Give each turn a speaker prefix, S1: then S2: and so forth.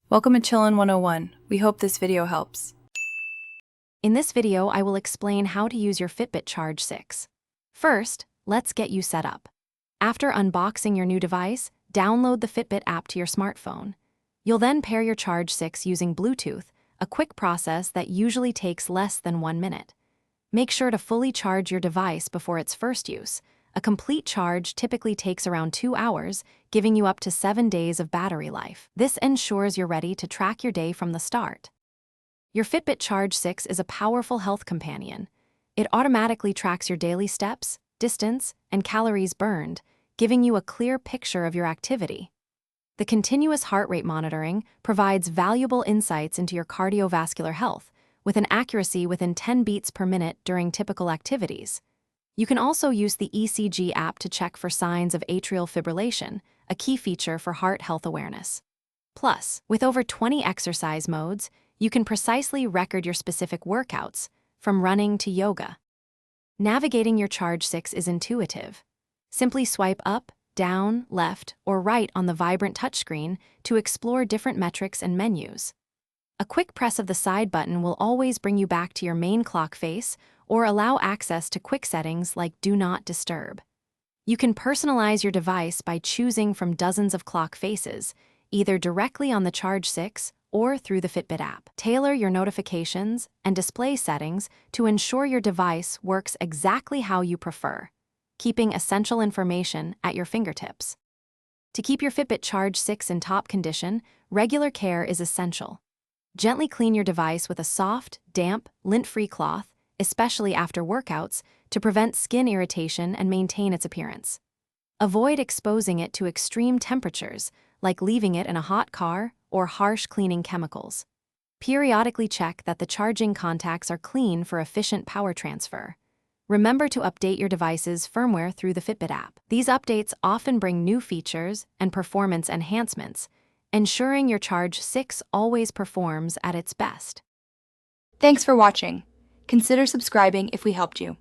S1: Welcome to Chillin' 101. We hope this video helps.
S2: In this video, I will explain how to use your Fitbit Charge 6. First, let's get you set up. After unboxing your new device, download the Fitbit app to your smartphone. You'll then pair your Charge 6 using Bluetooth, a quick process that usually takes less than 1 minute. Make sure to fully charge your device before its first use. A complete charge typically takes around 2 hours, giving you up to 7 days of battery life. This ensures you're ready to track your day from the start. Your Fitbit Charge 6 is a powerful health companion. It automatically tracks your daily steps, distance, and calories burned, giving you a clear picture of your activity. The continuous heart rate monitoring provides valuable insights into your cardiovascular health, with an accuracy within 10 beats per minute during typical activities. You can also use the ECG app to check for signs of atrial fibrillation, a key feature for heart health awareness. Plus, with over 20 exercise modes, you can precisely record your specific workouts, from running to yoga. Navigating your Charge 6 is intuitive. Simply swipe up, down, left, or right on the vibrant touchscreen to explore different metrics and menus. A quick press of the side button will always bring you back to your main clock face or allow access to quick settings like Do Not Disturb. You can personalize your device by choosing from dozens of clock faces, either directly on the Charge 6 or through the Fitbit app. Tailor your notifications and display settings to ensure your device works exactly how you prefer, keeping essential information at your fingertips. To keep your Fitbit Charge 6 in top condition, regular care is essential. Gently clean your device with a soft, damp, lint-free cloth, especially after workouts, to prevent skin irritation and maintain its appearance. Avoid exposing it to extreme temperatures, like leaving it in a hot car or harsh cleaning chemicals. Periodically check that the charging contacts are clean for efficient power transfer. Remember to update your device's firmware through the Fitbit app. These updates often bring new features and performance enhancements, ensuring your Charge 6 always performs at its best.
S1: Thanks for watching. Consider subscribing if we helped you.